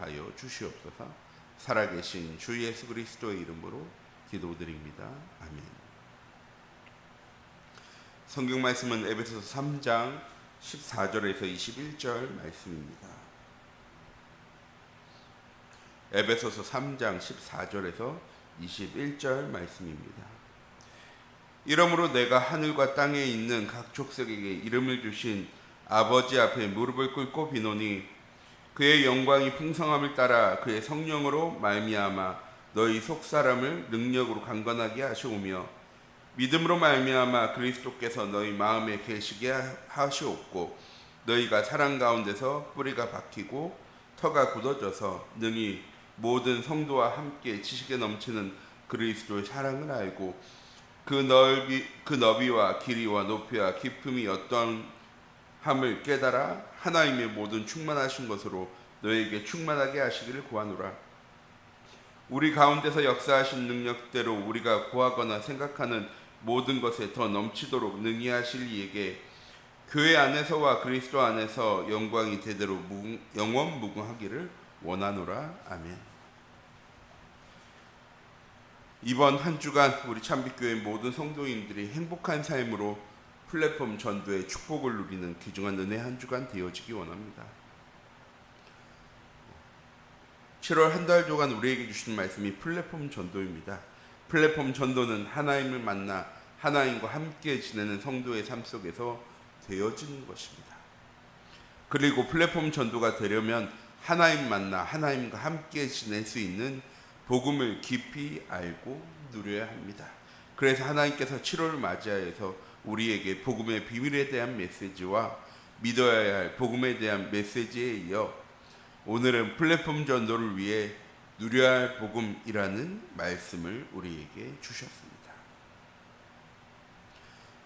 하여 주시옵소서. 살아계신 주 예수 그리스도의 이름으로 기도드립니다. 아멘. 성경 말씀은 에베소서 3장 14절에서 21절 말씀입니다. 에베소서 3장 14절에서 21절 말씀입니다. 이러므로 내가 하늘과 땅에 있는 각 족속에게 이름을 주신 아버지 앞에 무릎을 꿇고 비노니 그의 영광이 풍성함을 따라 그의 성령으로 말미암아 너희 속사람을 능력으로 강건하게 하시오며 믿음으로 말미암아 그리스도께서 너희 마음에 계시게 하시옵고 너희가 사랑 가운데서 뿌리가 박히고 터가 굳어져서 능히 모든 성도와 함께 지식에 넘치는 그리스도의 사랑을 알고 그 너비와 길이와 높이와 깊음이 어떠함을 깨달아 하나님의 모든 충만하신 것으로 너에게 충만하게 하시기를 구하노라. 우리 가운데서 역사하신 능력대로 우리가 구하거나 생각하는 모든 것에 더 넘치도록 능히 하실 이에게 교회 안에서와 그리스도 안에서 영광이 대대로 영원 무궁하기를 원하노라. 아멘. 이번 한 주간 우리 참빛교회 모든 성도인들이 행복한 삶으로 플랫폼 전도의 축복을 누리는 귀중한 은혜 한 주간 되어지기 원합니다. 7월 한 달 동안 우리에게 주신 말씀이 플랫폼 전도입니다. 플랫폼 전도는 하나님을 만나 하나님과 함께 지내는 성도의 삶 속에서 되어지는 것입니다. 그리고 플랫폼 전도가 되려면 하나님 만나 하나님과 함께 지낼 수 있는 복음을 깊이 알고 누려야 합니다. 그래서 하나님께서 7월을 맞이하여서 우리에게 복음의 비밀에 대한 메시지와 믿어야 할 복음에 대한 메시지에 이어 오늘은 플랫폼 전도를 위해 누려야 할 복음이라는 말씀을 우리에게 주셨습니다.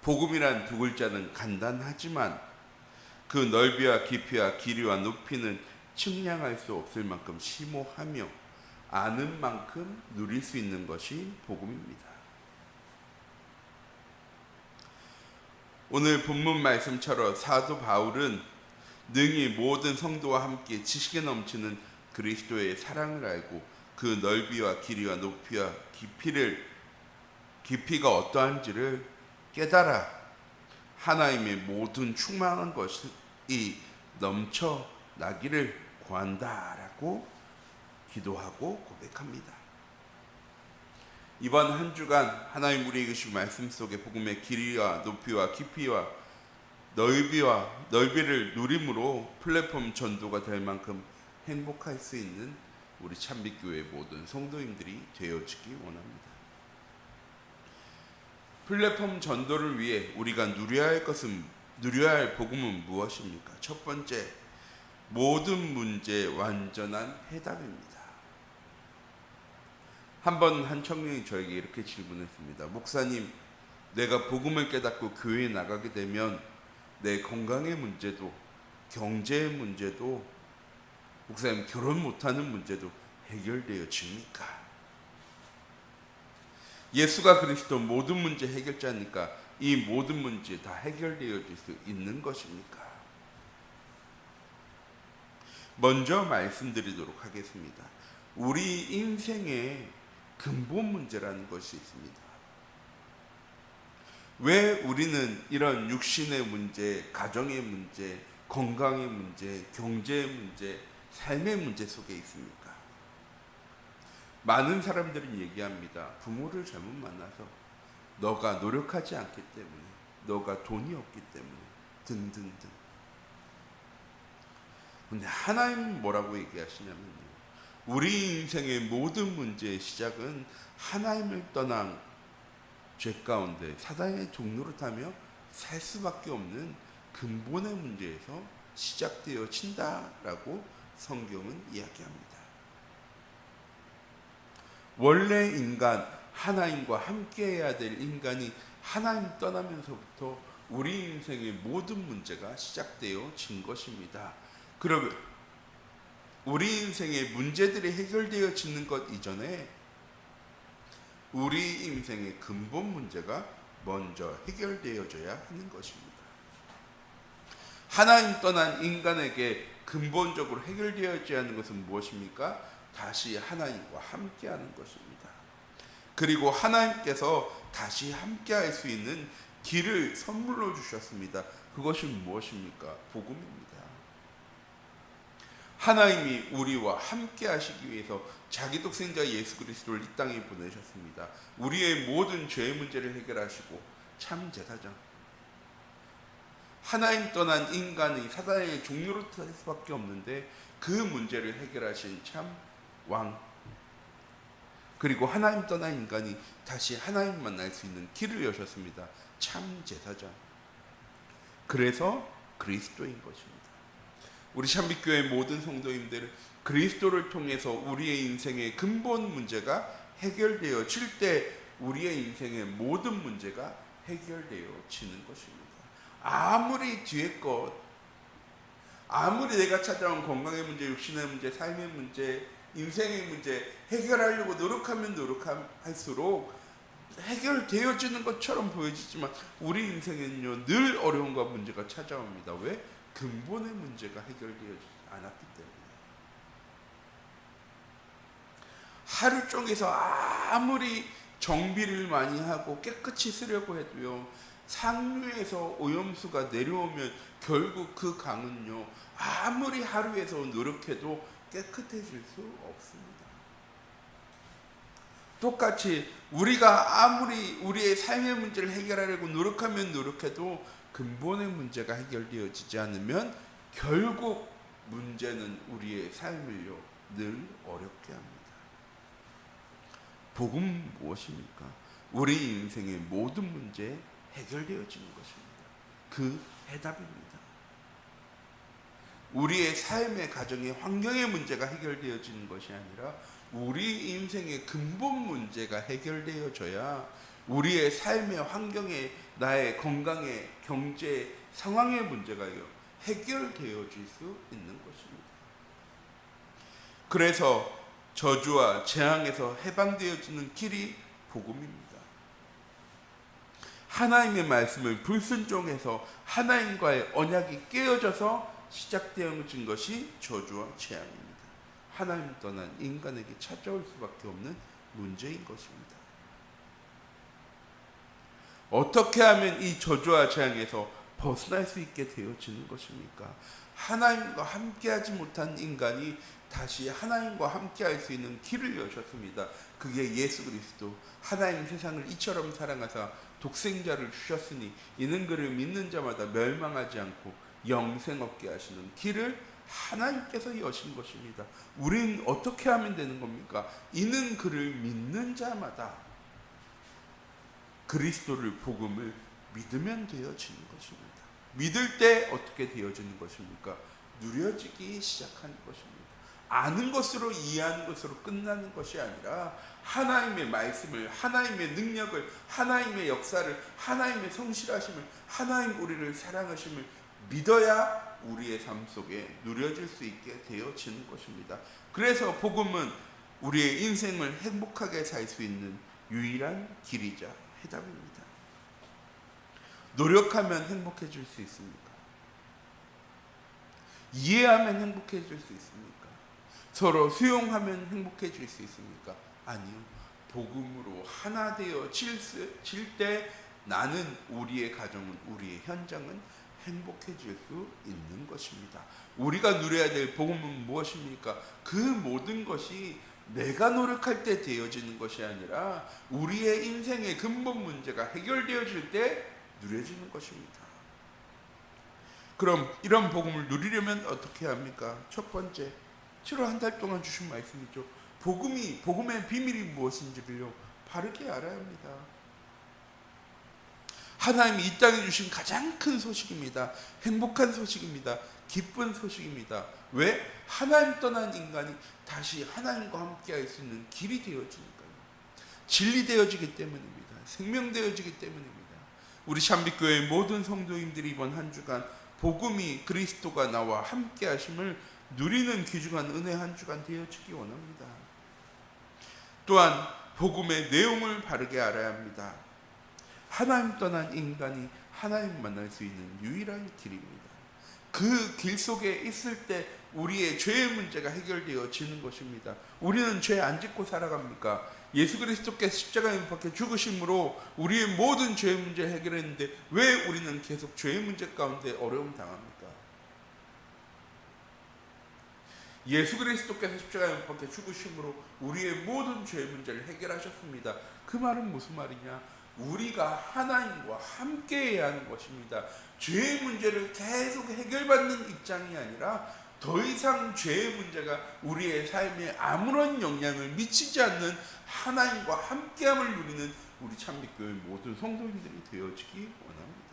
복음이란 두 글자는 간단하지만 그 넓이와 깊이와 길이와 높이는 측량할 수 없을 만큼 심오하며 아는 만큼 누릴 수 있는 것이 복음입니다. 오늘 본문 말씀처럼 사도 바울은 능히 모든 성도와 함께 지식에 넘치는 그리스도의 사랑을 알고 그 넓이와 길이와 높이와 깊이가 어떠한지를 깨달아 하나님의 모든 충만한 것이 넘쳐나기를 구한다라고 기도하고 고백합니다. 이번 한 주간 하나님 우리에게 주신 말씀 속에 복음의 길이와 높이와 깊이와 넓이를 누림으로 플랫폼 전도가 될 만큼 행복할 수 있는 우리 참빛교회 모든 성도님들이 되어지기 원합니다. 플랫폼 전도를 위해 우리가 누려야 할 복음은 무엇입니까? 첫 번째, 모든 문제에 완전한 해답입니다. 한 청년이 저에게 이렇게 질문했습니다. 목사님, 내가 복음을 깨닫고 교회에 나가게 되면 내 건강의 문제도, 경제의 문제도, 목사님 결혼 못하는 문제도 해결되어집니까? 예수가 그리스도 모든 문제 해결자니까 이 모든 문제 다 해결되어질 수 있는 것입니까? 먼저 말씀드리도록 하겠습니다. 우리 인생의 근본 문제라는 것이 있습니다. 왜 우리는 이런 육신의 문제, 가정의 문제, 건강의 문제, 경제의 문제, 삶의 문제 속에 있습니까? 많은 사람들은 얘기합니다. 부모를 잘못 만나서, 너가 노력하지 않기 때문에, 너가 돈이 없기 때문에 등등등. 근데 하나님은 뭐라고 얘기하시냐면요, 우리 인생의 모든 문제의 시작은 하나님을 떠난 죄 가운데 사단의 종로를 타며 살 수밖에 없는 근본의 문제에서 시작되어진다라고 성경은 이야기합니다. 원래 인간, 하나님과 함께해야 될 인간이 하나님 떠나면서부터 우리 인생의 모든 문제가 시작되어진 것입니다. 그러면 우리 인생의 문제들이 해결되어지는 것 이전에 우리 인생의 근본 문제가 먼저 해결되어져야 하는 것입니다. 하나님 떠난 인간에게 근본적으로 해결되어야지 하는 것은 무엇입니까? 다시 하나님과 함께하는 것입니다. 그리고 하나님께서 다시 함께할 수 있는 길을 선물로 주셨습니다. 그것이 무엇입니까? 복음입니다. 하나님이 우리와 함께 하시기 위해서 자기 독생자 예수 그리스도를 이 땅에 보내셨습니다. 우리의 모든 죄의 문제를 해결하시고 참 제사장, 하나님 떠난 인간이 사단의 종로로 살 수밖에 없는데 그 문제를 해결하신 참 왕, 그리고 하나님 떠난 인간이 다시 하나님 만날 수 있는 길을 여셨습니다. 참 제사장, 그래서 그리스도인 것입니다. 우리 참빛교회 모든 성도님들, 그리스도를 통해서 우리의 인생의 근본 문제가 해결되어질 때 우리의 인생의 모든 문제가 해결되어지는 것입니다. 아무리 뒤에 것, 아무리 내가 찾아온 건강의 문제, 육신의 문제, 삶의 문제, 인생의 문제 해결하려고 노력하면 노력할수록 해결되어지는 것처럼 보여지지만 우리 인생에는요 늘 어려움과 문제가 찾아옵니다. 왜? 근본의 문제가 해결되어지지 않았기 때문에. 하루 종일서 아무리 정비를 많이 하고 깨끗이 쓰려고 해도요 상류에서 오염수가 내려오면 결국 그 강은요 아무리 하루에서 노력해도 깨끗해질 수 없습니다. 똑같이 우리가 아무리 우리의 삶의 문제를 해결하려고 노력하면 노력해도 근본의 문제가 해결되어지지 않으면 결국 문제는 우리의 삶을요 늘 어렵게 합니다. 복음 무엇입니까? 우리 인생의 모든 문제 해결되어지는 것입니다. 그 해답입니다. 우리의 삶의 가정의 환경의 문제가 해결되어지는 것이 아니라 우리 인생의 근본 문제가 해결되어져야 우리의 삶의 환경에, 나의 건강의, 경제, 상황의 문제가요 해결되어질 수 있는 것입니다. 그래서 저주와 재앙에서 해방되어지는 길이 복음입니다. 하나님의 말씀을 불순종해서 하나님과의 언약이 깨어져서 시작되어진 것이 저주와 재앙입니다. 하나님 떠난 인간에게 찾아올 수밖에 없는 문제인 것입니다. 어떻게 하면 이 저주와 재앙에서 벗어날 수 있게 되어지는 것입니까? 하나님과 함께하지 못한 인간이 다시 하나님과 함께할 수 있는 길을 여셨습니다. 그게 예수 그리스도. 하나님 세상을 이처럼 사랑하사 독생자를 주셨으니 이는 그를 믿는 자마다 멸망하지 않고 영생 얻게 하시는 길을 하나님께서 여신 것입니다. 우리는 어떻게 하면 되는 겁니까? 이는 그를 믿는 자마다 그리스도를, 복음을 믿으면 되어지는 것입니다. 믿을 때 어떻게 되어지는 것입니까? 누려지기 시작하는 것입니다. 아는 것으로, 이해하는 것으로 끝나는 것이 아니라 하나님의 말씀을, 하나님의 능력을, 하나님의 역사를, 하나님의 성실하심을, 하나님 우리를 사랑하심을 믿어야 우리의 삶 속에 누려질 수 있게 되어지는 것입니다. 그래서 복음은 우리의 인생을 행복하게 살 수 있는 유일한 길이자 해답입니다. 노력하면 행복해질 수 있습니까? 이해하면 행복해질 수 있습니까? 서로 수용하면 행복해질 수 있습니까? 아니요. 복음으로 하나 되어질 때 나는, 우리의 가정은, 우리의 현장은 행복해질 수 있는 것입니다. 우리가 누려야 될 복음은 무엇입니까? 그 모든 것이 내가 노력할 때 되어지는 것이 아니라 우리의 인생의 근본 문제가 해결되어질 때 누려지는 것입니다. 그럼 이런 복음을 누리려면 어떻게 합니까? 첫 번째, 7월 한 달 동안 주신 말씀이죠. 복음의 비밀이 무엇인지를요 바르게 알아야 합니다. 하나님이 이 땅에 주신 가장 큰 소식입니다. 행복한 소식입니다. 기쁜 소식입니다. 왜? 하나님 떠난 인간이 다시 하나님과 함께 할 수 있는 길이 되어지니까요. 진리 되어지기 때문입니다. 생명 되어지기 때문입니다. 우리 참빛교회의 모든 성도님들이 이번 한 주간 복음이, 그리스도가 나와 함께 하심을 누리는 귀중한 은혜 한 주간 되어지기 원합니다. 또한 복음의 내용을 바르게 알아야 합니다. 하나님 떠난 인간이 하나님 만날 수 있는 유일한 길입니다. 그 길 속에 있을 때 우리의 죄의 문제가 해결되어지는 것입니다. 우리는 죄 안 짓고 살아갑니까? 예수 그리스도께서 십자가에 못 박혀 죽으심으로 우리의 모든 죄의 문제를 해결했는데 왜 우리는 계속 죄의 문제 가운데 어려움 당합니까? 예수 그리스도께서 십자가에 못 박혀 죽으심으로 우리의 모든 죄의 문제를 해결하셨습니다. 그 말은 무슨 말이냐? 우리가 하나님과 함께해야 하는 것입니다. 죄의 문제를 계속 해결받는 입장이 아니라 더 이상 죄의 문제가 우리의 삶에 아무런 영향을 미치지 않는 하나님과 함께함을 누리는 우리 참빛교회 모든 성도님들이 되어지기 원합니다.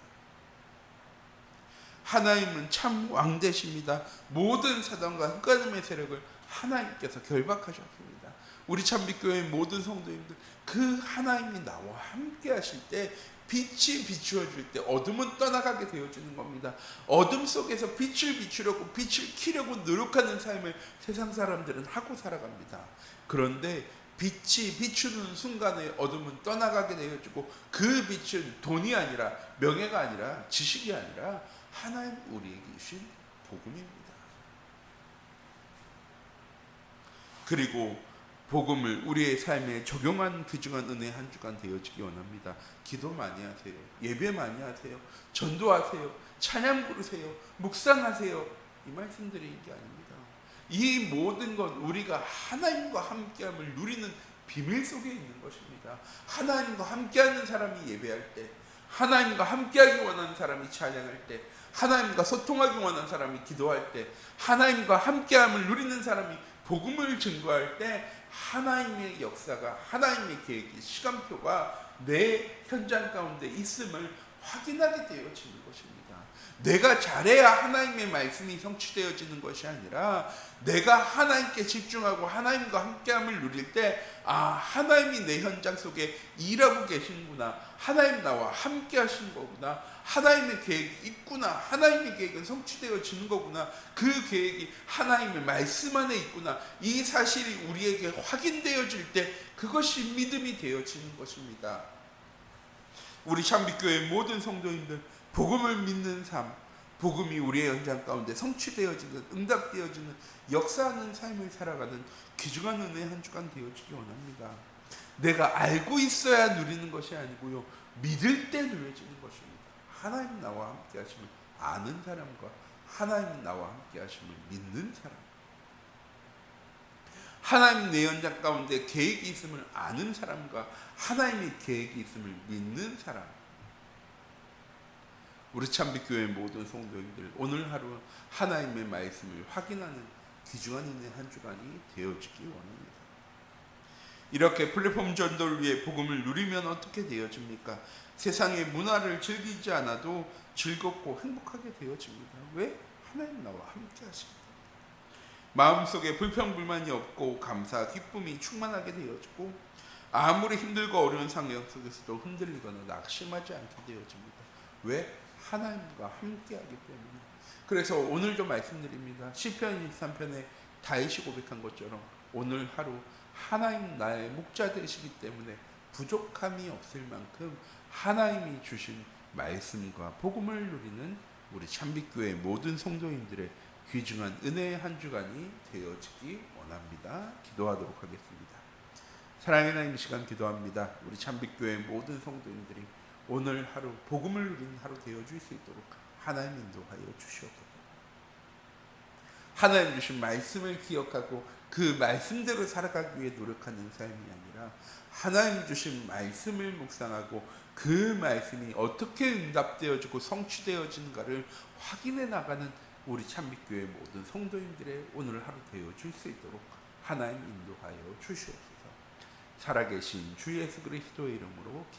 하나님은 참 왕되십니다. 모든 사단과 흑암의 세력을 하나님께서 결박하셨습니다. 우리 참빛교회 모든 성도님들, 그 하나님이 나와 함께 하실 때 빛이 비추어질 때 어둠은 떠나가게 되어지는 겁니다. 어둠 속에서 빛을 비추려고, 빛을 키려고 노력하는 삶을 세상 사람들은 하고 살아갑니다. 그런데 빛이 비추는 순간에 어둠은 떠나가게 되어지고, 그 빛은 돈이 아니라, 명예가 아니라, 지식이 아니라 하나님 우리에게 주신 복음입니다. 그리고 복음을 우리의 삶에 적용한 귀중한 은혜 한 주간 되어지기 원합니다. 기도 많이 하세요. 예배 많이 하세요. 전도하세요. 찬양 부르세요. 묵상하세요. 이 말씀드리는 게 아닙니다. 이 모든 건 우리가 하나님과 함께함을 누리는 비밀 속에 있는 것입니다. 하나님과 함께하는 사람이 예배할 때, 하나님과 함께하기 원하는 사람이 찬양할 때, 하나님과 소통하기 원하는 사람이 기도할 때, 하나님과 함께함을 누리는 사람이 복음을 증거할 때 하나님의 역사가, 하나님의 계획이, 시간표가 내 현장 가운데 있음을 확인하게 되어지는 것입니다. 내가 잘해야 하나님의 말씀이 성취되어지는 것이 아니라 내가 하나님께 집중하고 하나님과 함께함을 누릴 때, 아, 하나님이 내 현장 속에 일하고 계시는구나, 하나님 나와 함께 하시는 거구나, 하나님의 계획이 있구나, 하나님의 계획은 성취되어지는 거구나, 그 계획이 하나님의 말씀 안에 있구나, 이 사실이 우리에게 확인되어질 때 그것이 믿음이 되어지는 것입니다. 우리 참빛교회 모든 성도님들, 복음을 믿는 삶, 복음이 우리의 현장 가운데 성취되어지는, 응답되어지는, 역사하는 삶을 살아가는 귀중한 은혜의 한 주간 되어지기 원합니다. 내가 알고 있어야 누리는 것이 아니고요, 믿을 때 누려지는 것입니다. 하나님 나와 함께 하심을 아는 사람과 하나님 나와 함께 하심을 믿는 사람, 하나님 내 현장 가운데 계획이 있음을 아는 사람과 하나님의 계획이 있음을 믿는 사람, 우리 참빛교회 모든 성도님들, 오늘 하루 하나님의 말씀을 확인하는 귀중한 은혜 한 주간이 되어지기 원합니다. 이렇게 플랫폼 전도를 위해 복음을 누리면 어떻게 되어집니까? 세상의 문화를 즐기지 않아도 즐겁고 행복하게 되어집니다. 왜? 하나님 나와 함께 하십니다. 마음속에 불평불만이 없고 감사, 기쁨이 충만하게 되어지고, 아무리 힘들고 어려운 상황 속에서도 흔들리거나 낙심하지 않게 되어집니다. 왜? 하나님과 함께하기 때문에. 그래서 오늘도 말씀드립니다. 시편 23편에 다윗이 고백한 것처럼 오늘 하루 하나님 나의 목자 되시기 때문에 부족함이 없을 만큼 하나님이 주신 말씀과 복음을 누리는 우리 참빛교회 모든 성도님들의 귀중한 은혜의 한 주간이 되어지기 원합니다. 기도하도록 하겠습니다. 사랑의 하나님, 이 시간 기도합니다. 우리 참빛교회 모든 성도님들이 오늘 하루 복음을 누리는 하루 되어줄 수 있도록 하나님 인도하여 주시옵소서. 하나님 주신 말씀을 기억하고 그 말씀대로 살아가기 위해 노력하는 삶이 아니라 하나님 주신 말씀을 묵상하고 그 말씀이 어떻게 응답되어지고 성취되어지는가를 확인해 나가는 우리 참빛교회 모든 성도님들의 오늘 하루 되어줄 수 있도록 하나님 인도하여 주시옵소서. 살아계신 주 예수 그리스도의 이름으로 기도